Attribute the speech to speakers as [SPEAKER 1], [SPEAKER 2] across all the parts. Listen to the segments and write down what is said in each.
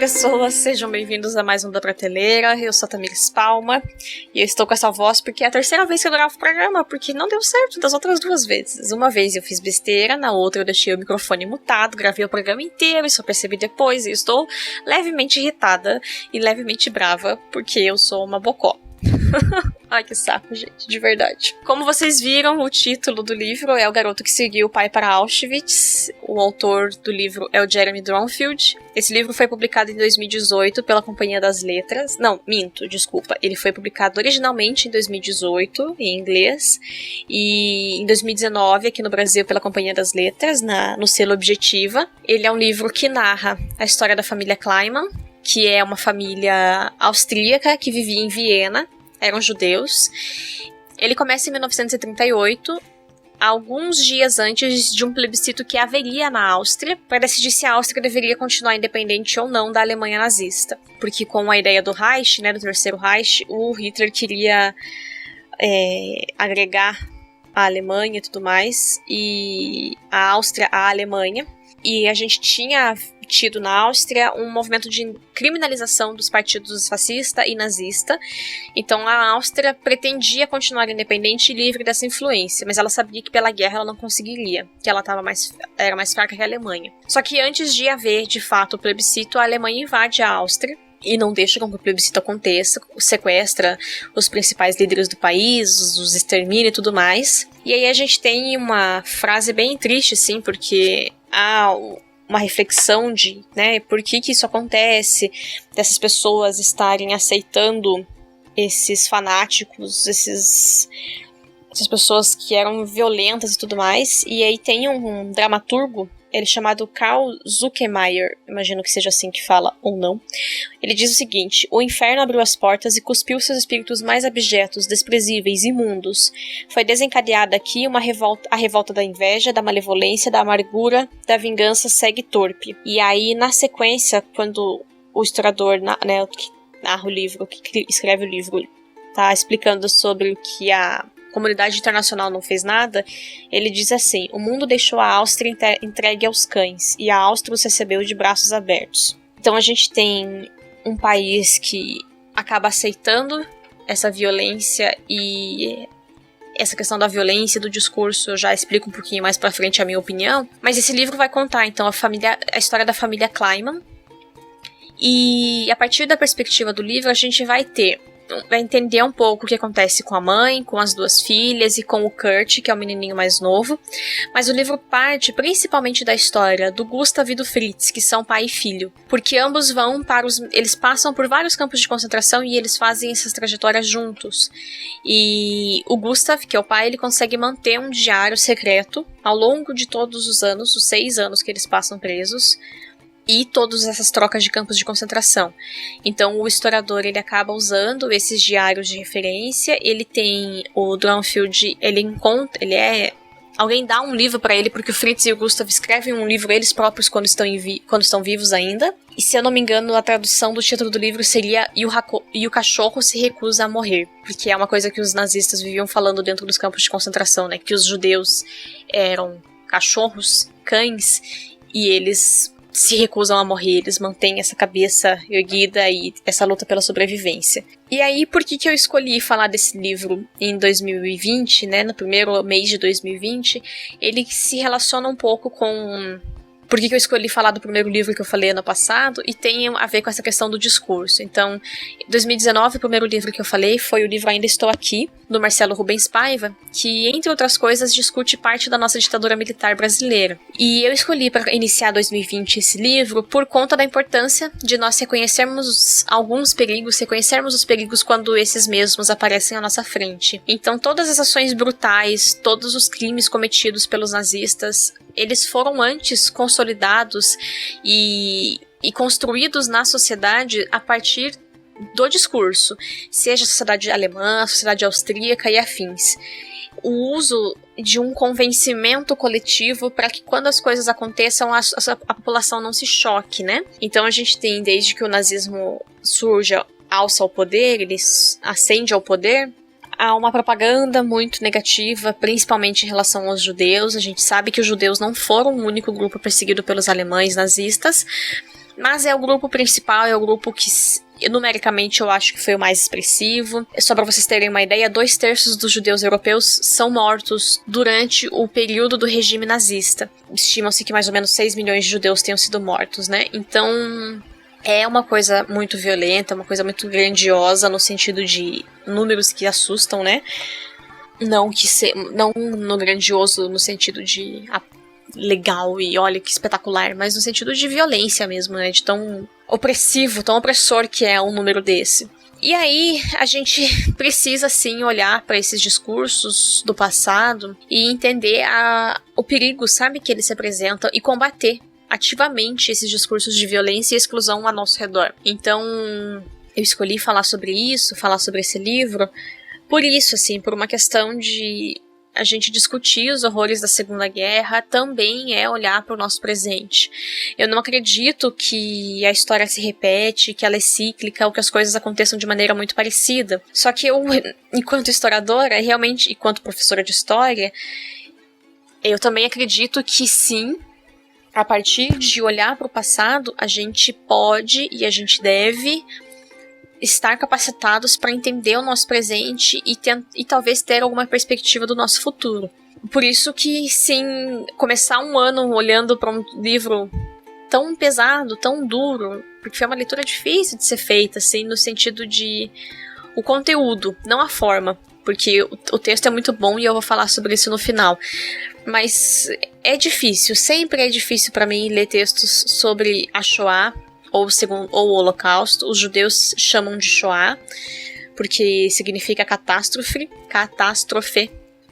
[SPEAKER 1] pessoas, sejam bem-vindos a mais um da Prateleira. Eu sou a Tamires Palma e eu estou com essa voz porque é a terceira vez que eu gravo o programa, porque não deu certo das outras duas vezes. Uma vez eu fiz besteira, na outra eu deixei o microfone mutado, gravei o programa inteiro e só percebi depois, e estou levemente irritada e levemente brava porque eu sou uma bocó. Ai, que saco, gente, de verdade. Como vocês viram, o título do livro é O Garoto que Seguiu o Pai para Auschwitz. O autor do livro é o Jeremy Dronfield. Esse livro foi publicado em 2018 pela Companhia das Letras. Não, minto, desculpa. Ele foi publicado originalmente em 2018, em inglês, e em 2019 aqui no Brasil pela Companhia das Letras, no selo Objetiva. Ele é um livro que narra a história da família Kleiman, que é uma família austríaca que vivia em Viena, eram judeus. Ele começa em 1938, alguns dias antes de um plebiscito que haveria na Áustria, para decidir se a Áustria deveria continuar independente ou não da Alemanha nazista. Porque com a ideia do Reich, do Terceiro Reich, o Hitler queria agregar a Alemanha e tudo mais, e a Áustria à Alemanha. E a gente tinha tido na Áustria um movimento de criminalização dos partidos fascista e nazista. Então a Áustria pretendia continuar independente e livre dessa influência, mas ela sabia que pela guerra ela não conseguiria, que ela era mais fraca que a Alemanha. Só que antes de haver de fato o plebiscito, a Alemanha invade a Áustria e não deixa com que o plebiscito aconteça, sequestra os principais líderes do país, os extermina e tudo mais. E aí a gente tem uma frase bem triste, assim, porque há uma reflexão de, por que isso acontece, dessas pessoas estarem aceitando esses fanáticos, essas pessoas que eram violentas e tudo mais. E aí tem um dramaturgo, ele chamado Karl Zuckermeier, imagino que seja assim que fala, ou não. Ele diz o seguinte: o inferno abriu as portas e cuspiu seus espíritos mais abjetos, desprezíveis, imundos. Foi desencadeada aqui a revolta da inveja, da malevolência, da amargura, da vingança cega e torpe. E aí, na sequência, quando o historiador, que narra o livro, que escreve o livro, tá explicando sobre o que a comunidade internacional não fez nada, ele diz assim: o mundo deixou a Áustria entregue aos cães, e a Áustria os recebeu de braços abertos. Então a gente tem um país que acaba aceitando essa violência, e essa questão da violência e do discurso eu já explico um pouquinho mais pra frente a minha opinião, mas esse livro vai contar então a história da família Kleiman, e a partir da perspectiva do livro a gente vai entender um pouco o que acontece com a mãe, com as duas filhas e com o Kurt, que é o menininho mais novo. Mas o livro parte principalmente da história do Gustav e do Fritz, que são pai e filho. Porque ambos eles passam por vários campos de concentração e eles fazem essas trajetórias juntos. E o Gustav, que é o pai, ele consegue manter um diário secreto ao longo de todos os anos, os 6 anos que eles passam presos, e todas essas trocas de campos de concentração. Então o historiador ele acaba usando esses diários de referência. Ele tem o Dronfield, alguém dá um livro para ele, porque o Fritz e o Gustav escrevem um livro eles próprios quando estão vivos ainda. E se eu não me engano, a tradução do título do livro seria E o cachorro se recusa a morrer, porque é uma coisa que os nazistas viviam falando dentro dos campos de concentração, que os judeus eram cachorros, cães, e eles se recusam a morrer, eles mantêm essa cabeça erguida e essa luta pela sobrevivência. E aí, por que eu escolhi falar desse livro em 2020, no primeiro mês de 2020? Ele se relaciona um pouco com por que eu escolhi falar do primeiro livro que eu falei ano passado, e tem a ver com essa questão do discurso. Então, em 2019, o primeiro livro que eu falei foi o livro Ainda Estou Aqui, do Marcelo Rubens Paiva, que, entre outras coisas, discute parte da nossa ditadura militar brasileira. E eu escolhi para iniciar 2020 esse livro por conta da importância de nós reconhecermos alguns perigos, reconhecermos os perigos quando esses mesmos aparecem à nossa frente. Então, todas as ações brutais, todos os crimes cometidos pelos nazistas, eles foram antes consolidados e construídos na sociedade a partir do discurso, seja a sociedade alemã, a sociedade austríaca e afins. O uso de um convencimento coletivo para que quando as coisas aconteçam a população não se choque, Então a gente tem, desde que o nazismo surge, alça ao poder, ele ascende ao poder, há uma propaganda muito negativa, principalmente em relação aos judeus. A gente sabe que os judeus não foram o único grupo perseguido pelos alemães nazistas, Mas é o grupo principal, é o grupo que numericamente eu acho que foi o mais expressivo. Só para vocês terem uma ideia, 2/3 dos judeus europeus são mortos durante o período do regime nazista. Estimam-se que mais ou menos 6 milhões de judeus tenham sido mortos, né? Então é uma coisa muito violenta, uma coisa muito grandiosa no sentido de números que assustam, né? Não no grandioso no sentido de legal e olha que espetacular, mas no sentido de violência mesmo, né? De tão opressivo, tão opressor que é um número desse. E aí a gente precisa sim olhar para esses discursos do passado e entender o perigo, sabe, que eles representam e combater ativamente esses discursos de violência e exclusão ao nosso redor. Então eu escolhi falar sobre isso, falar sobre esse livro, por isso, assim, por uma questão de a gente discutir os horrores da Segunda Guerra também é olhar para o nosso presente. Eu não acredito que a história se repete, que ela é cíclica ou que as coisas aconteçam de maneira muito parecida. Só que eu, enquanto historiadora, realmente, enquanto professora de história, eu também acredito que sim, a partir de olhar para o passado, a gente pode e a gente deve estar capacitados para entender o nosso presente e talvez ter alguma perspectiva do nosso futuro. Por isso que, sim, começar um ano olhando para um livro tão pesado, tão duro, porque foi uma leitura difícil de ser feita, assim, no sentido de o conteúdo, não a forma, porque o texto é muito bom e eu vou falar sobre isso no final. Mas é difícil, sempre é difícil para mim ler textos sobre a Shoah, ou o Holocausto. Os judeus chamam de Shoah, porque significa catástrofe,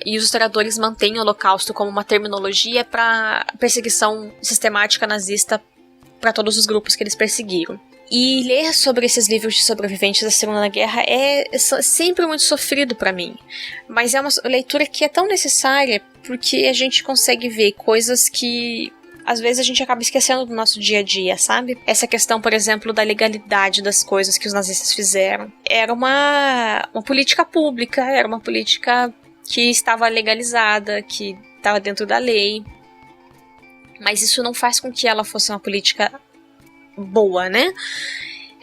[SPEAKER 1] e os historiadores mantêm o Holocausto como uma terminologia para perseguição sistemática nazista para todos os grupos que eles perseguiram. E ler sobre esses livros de sobreviventes da Segunda Guerra é sempre muito sofrido para mim, mas é uma leitura que é tão necessária porque a gente consegue ver coisas que às vezes a gente acaba esquecendo do nosso dia a dia, sabe? Essa questão, por exemplo, da legalidade das coisas que os nazistas fizeram. Era uma política pública, era uma política que estava legalizada, que estava dentro da lei. Mas isso não faz com que ela fosse uma política boa, né?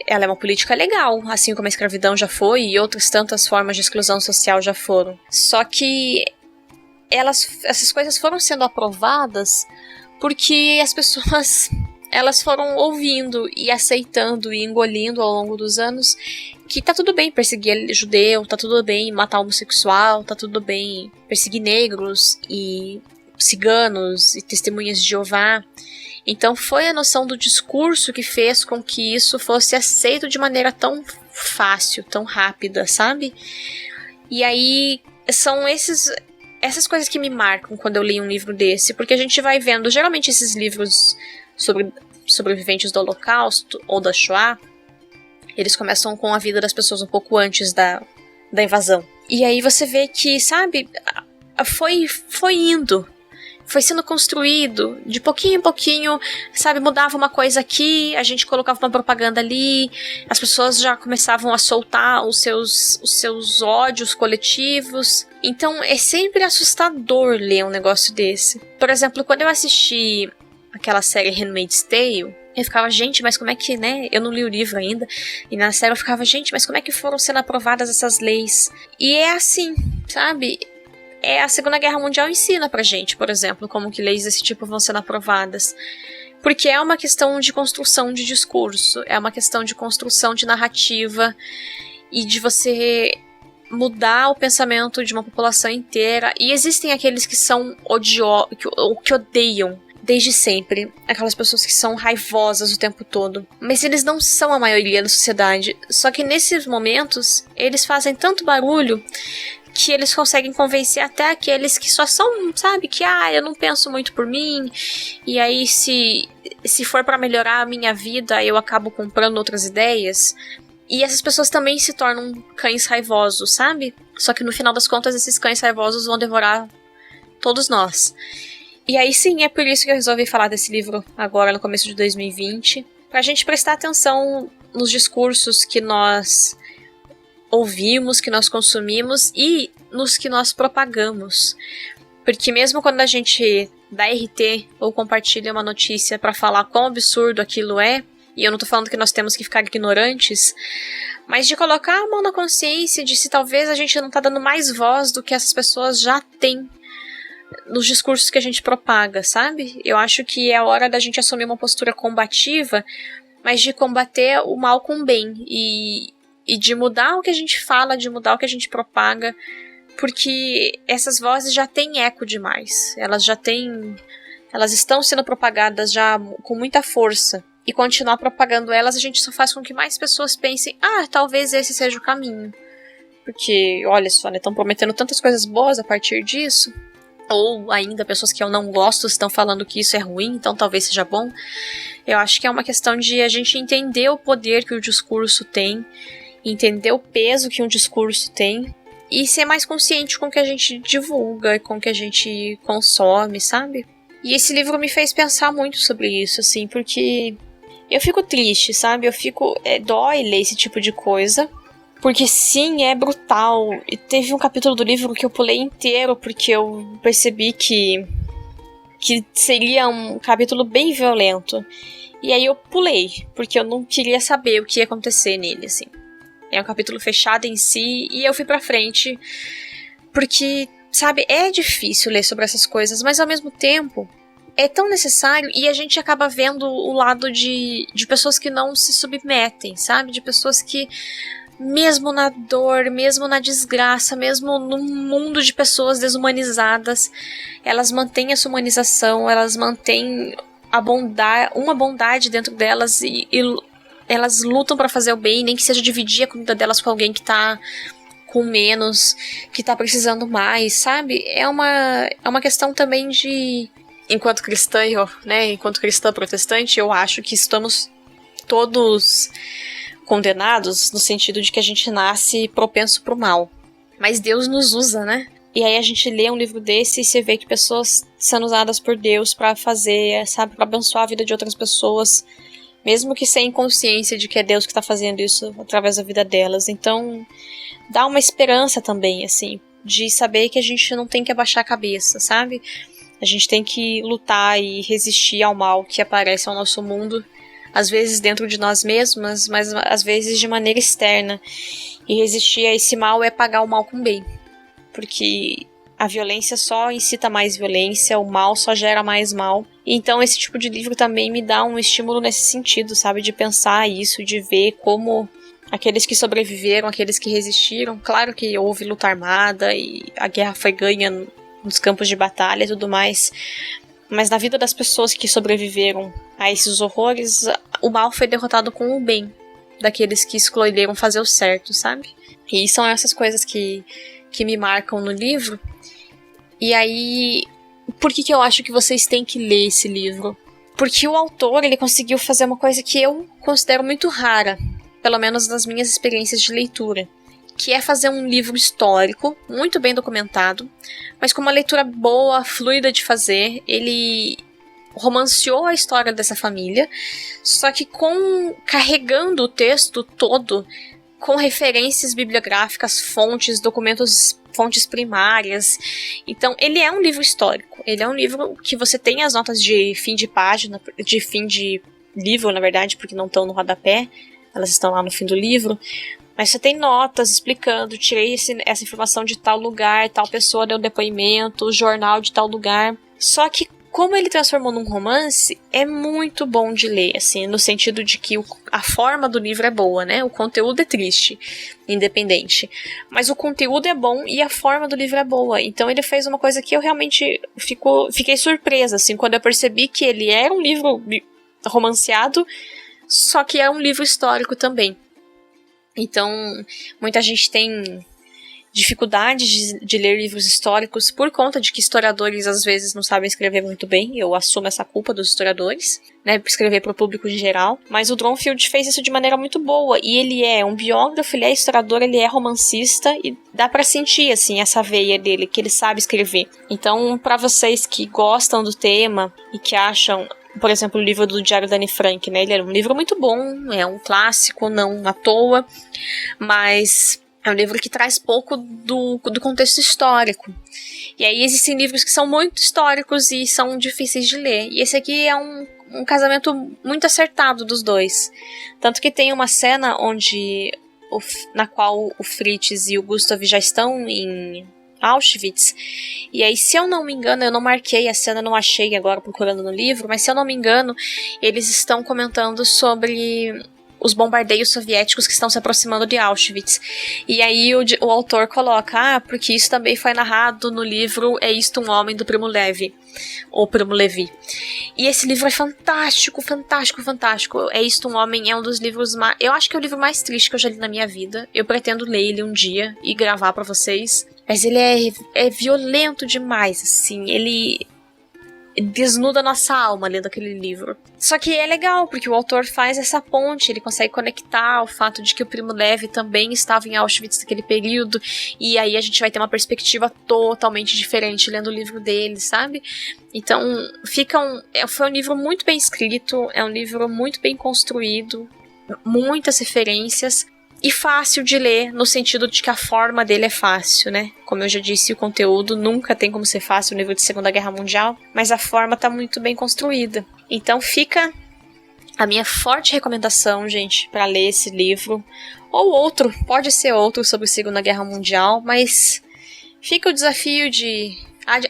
[SPEAKER 1] Ela é uma política legal, assim como a escravidão já foi e outras tantas formas de exclusão social já foram. Só que essas coisas foram sendo aprovadas porque as pessoas elas foram ouvindo e aceitando e engolindo ao longo dos anos que tá tudo bem perseguir judeu, tá tudo bem matar homossexual, tá tudo bem perseguir negros e ciganos e testemunhas de Jeová. Então foi a noção do discurso que fez com que isso fosse aceito de maneira tão fácil, tão rápida, sabe? E aí são essas coisas que me marcam quando eu leio um livro desse, porque a gente vai vendo, geralmente esses livros sobre sobreviventes do Holocausto ou da Shoah, eles começam com a vida das pessoas um pouco antes da invasão. E aí você vê que, sabe, foi indo, foi sendo construído, de pouquinho em pouquinho, sabe, mudava uma coisa aqui, a gente colocava uma propaganda ali, as pessoas já começavam a soltar os seus ódios coletivos. Então é sempre assustador ler um negócio desse. Por exemplo, quando eu assisti aquela série Handmaid's Tale, eu ficava, gente, mas como é que, né, eu não li o livro ainda, e na série eu ficava, gente, mas como é que foram sendo aprovadas essas leis? E é assim, sabe? A Segunda Guerra Mundial ensina pra gente, por exemplo, como que leis desse tipo vão sendo aprovadas. Porque é uma questão de construção de discurso, é uma questão de construção de narrativa e de você mudar o pensamento de uma população inteira. E existem aqueles que são que odeiam desde sempre, aquelas pessoas que são raivosas o tempo todo. Mas eles não são a maioria da sociedade. Só que nesses momentos, eles fazem tanto barulho que eles conseguem convencer até aqueles que só são, sabe, que eu não penso muito por mim, e aí se for pra melhorar a minha vida, eu acabo comprando outras ideias. E essas pessoas também se tornam cães raivosos, sabe? Só que no final das contas, esses cães raivosos vão devorar todos nós. E aí sim, é por isso que eu resolvi falar desse livro agora no começo de 2020, pra gente prestar atenção nos discursos que nós ouvimos, que nós consumimos e nos que nós propagamos. Porque mesmo quando a gente dá RT ou compartilha uma notícia para falar quão absurdo aquilo é, e eu não tô falando que nós temos que ficar ignorantes, mas de colocar a mão na consciência de se talvez a gente não tá dando mais voz do que essas pessoas já têm nos discursos que a gente propaga, sabe? Eu acho que é a hora da gente assumir uma postura combativa, mas de combater o mal com o bem, e de mudar o que a gente fala, de mudar o que a gente propaga, porque essas vozes já têm eco demais, elas estão sendo propagadas já com muita força, e continuar propagando elas, a gente só faz com que mais pessoas pensem, talvez esse seja o caminho, porque, olha só, né, estão prometendo tantas coisas boas a partir disso, ou ainda pessoas que eu não gosto estão falando que isso é ruim, então talvez seja bom. Eu acho que é uma questão de a gente entender o poder que o discurso tem, entender o peso que um discurso tem, e ser mais consciente com o que a gente divulga e com o que a gente consome, sabe? E esse livro me fez pensar muito sobre isso, assim, porque eu fico triste, sabe? Dói ler esse tipo de coisa, porque sim, é brutal. E teve um capítulo do livro que eu pulei inteiro, porque eu percebi que seria um capítulo bem violento. E aí eu pulei, porque eu não queria saber o que ia acontecer nele, assim. É um capítulo fechado em si, e eu fui pra frente, porque, sabe, é difícil ler sobre essas coisas, mas ao mesmo tempo é tão necessário, e a gente acaba vendo o lado de pessoas que não se submetem, sabe? De pessoas que, mesmo na dor, mesmo na desgraça, mesmo num mundo de pessoas desumanizadas, elas mantêm essa humanização, elas mantêm uma bondade dentro delas, e elas lutam pra fazer o bem, nem que seja dividir a comida delas com alguém que tá com menos, que tá precisando mais, sabe? É uma questão também de... Enquanto cristã, enquanto cristã protestante, eu acho que estamos todos condenados no sentido de que a gente nasce propenso pro mal. Mas Deus nos usa, né? E aí a gente lê um livro desse e você vê que pessoas sendo usadas por Deus pra fazer, sabe? Pra abençoar a vida de outras pessoas, mesmo que sem consciência de que é Deus que tá fazendo isso através da vida delas. Então, dá uma esperança também, assim, de saber que a gente não tem que abaixar a cabeça, sabe? A gente tem que lutar e resistir ao mal que aparece ao nosso mundo, às vezes dentro de nós mesmas, mas às vezes de maneira externa. E resistir a esse mal é pagar o mal com o bem. Porque a violência só incita mais violência, o mal só gera mais mal. Então esse tipo de livro também me dá um estímulo nesse sentido, sabe? De pensar isso, de ver como aqueles que sobreviveram, aqueles que resistiram. Claro que houve luta armada e a guerra foi ganha nos campos de batalha e tudo mais, mas na vida das pessoas que sobreviveram a esses horrores, o mal foi derrotado com o bem daqueles que escolheram fazer o certo, sabe? E são essas coisas que me marcam no livro. E aí, por que eu acho que vocês têm que ler esse livro? Porque o autor, ele conseguiu fazer uma coisa que eu considero muito rara, pelo menos nas minhas experiências de leitura, que é fazer um livro histórico, muito bem documentado, mas com uma leitura boa, fluida de fazer. Ele romanceou a história dessa família, só que carregando o texto todo com referências bibliográficas, fontes, fontes primárias. Então, ele é um livro histórico. Ele é um livro que você tem as notas de fim de página, de fim de livro, na verdade, porque não estão no rodapé, elas estão lá no fim do livro. Mas você tem notas explicando, tirei essa informação de tal lugar, tal pessoa deu depoimento, jornal de tal lugar. Só que, como ele transformou num romance, é muito bom de ler, assim, no sentido de que a forma do livro é boa, né? O conteúdo é triste, independente. Mas o conteúdo é bom e a forma do livro é boa. Então ele fez uma coisa que eu realmente fiquei surpresa, assim, quando eu percebi que ele era um livro romanceado, só que é um livro histórico também. Então, muita gente tem dificuldade de ler livros históricos por conta de que historiadores às vezes não sabem escrever muito bem. Eu assumo essa culpa dos historiadores, né, escrever para o público em geral. Mas o Dronfield fez isso de maneira muito boa, e ele é um biógrafo, ele é historiador, ele é romancista, e dá para sentir, assim, essa veia dele, que ele sabe escrever. Então, para vocês que gostam do tema e que acham, por exemplo, o livro do Diário da Anne Frank, né? Ele é um livro muito bom, é um clássico, não à toa, mas é um livro que traz pouco do contexto histórico. E aí existem livros que são muito históricos e são difíceis de ler. E esse aqui é um um casamento muito acertado dos dois. Tanto que tem uma cena na qual o Fritz e o Gustav já estão em Auschwitz. E aí, se eu não me engano, eu não marquei a cena, não achei agora procurando no livro, mas se eu não me engano, eles estão comentando sobre os bombardeios soviéticos que estão se aproximando de Auschwitz. E aí o autor coloca, porque isso também foi narrado no livro É Isto um Homem, do Primo Levi. Ou Primo Levi. E esse livro é fantástico, fantástico, fantástico. É Isto um Homem é um dos livros mais... Eu acho que é o livro mais triste que eu já li na minha vida. Eu pretendo ler ele um dia e gravar pra vocês. Mas ele é violento demais, assim. Ele desnuda nossa alma lendo aquele livro. Só que é legal, porque o autor faz essa ponte, ele consegue conectar o fato de que o Primo Levi também estava em Auschwitz naquele período, e aí a gente vai ter uma perspectiva totalmente diferente lendo o livro dele, sabe? Então, foi um livro muito bem escrito, é um livro muito bem construído, muitas referências, e fácil de ler, no sentido de que a forma dele é fácil, né? Como eu já disse, o conteúdo nunca tem como ser fácil no livro de Segunda Guerra Mundial, mas a forma tá muito bem construída. Então fica a minha forte recomendação, gente, para ler esse livro. Ou outro, pode ser outro sobre a Segunda Guerra Mundial, mas fica o desafio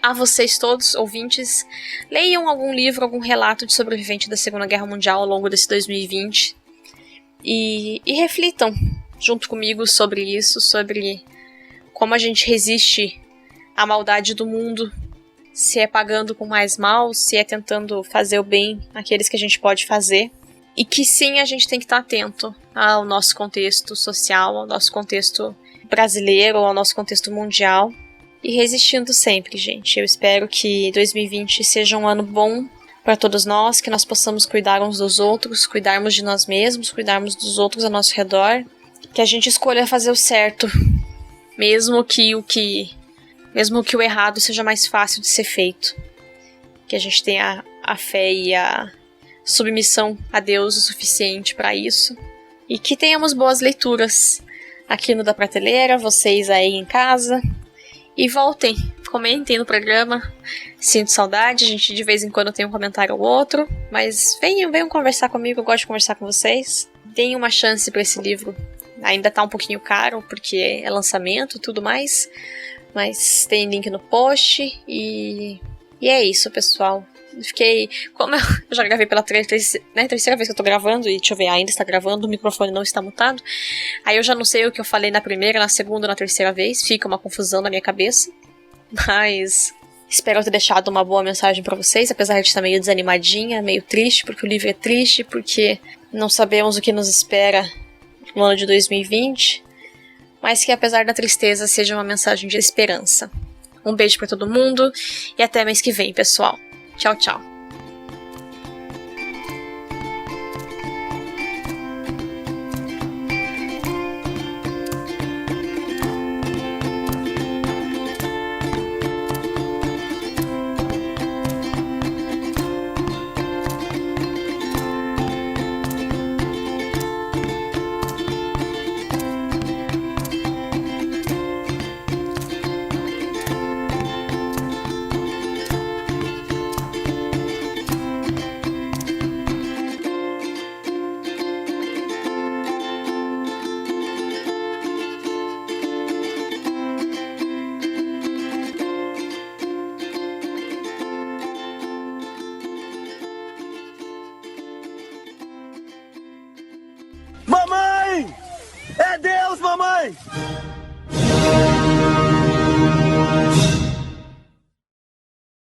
[SPEAKER 1] a vocês todos, ouvintes, leiam algum livro, algum relato de sobrevivente da Segunda Guerra Mundial ao longo desse 2020 e reflitam junto comigo sobre isso, sobre como a gente resiste à maldade do mundo, se é pagando com mais mal, se é tentando fazer o bem àqueles que a gente pode fazer, e que sim, a gente tem que estar atento ao nosso contexto social, ao nosso contexto brasileiro, ao nosso contexto mundial, e resistindo sempre, gente. Eu espero que 2020 seja um ano bom para todos nós, que nós possamos cuidar uns dos outros, cuidarmos de nós mesmos, cuidarmos dos outros ao nosso redor, que a gente escolha fazer o certo, mesmo que o errado seja mais fácil de ser feito. Que a gente tenha a fé e a submissão a Deus o suficiente para isso. E que tenhamos boas leituras aqui no Da Prateleira, vocês aí em casa. E voltem, comentem no programa. Sinto saudade, a gente de vez em quando tem um comentário ou outro. Mas venham conversar comigo, eu gosto de conversar com vocês. Deem uma chance para esse livro. Ainda tá um pouquinho caro, porque é lançamento e tudo mais. Mas tem link no post. E é isso, pessoal. Como eu já gravei pela terceira vez que eu tô gravando, e deixa eu ver, ainda está gravando, o microfone não está mutado. Aí eu já não sei o que eu falei na primeira, na segunda, na terceira vez. Fica uma confusão na minha cabeça. Mas espero ter deixado uma boa mensagem pra vocês, apesar de estar meio desanimadinha, meio triste, porque o livro é triste, porque não sabemos o que nos espera no ano de 2020, mas que apesar da tristeza seja uma mensagem de esperança. Um beijo pra todo mundo e até mês que vem, pessoal. Tchau, tchau.
[SPEAKER 2] Mamãe! É Deus, mamãe!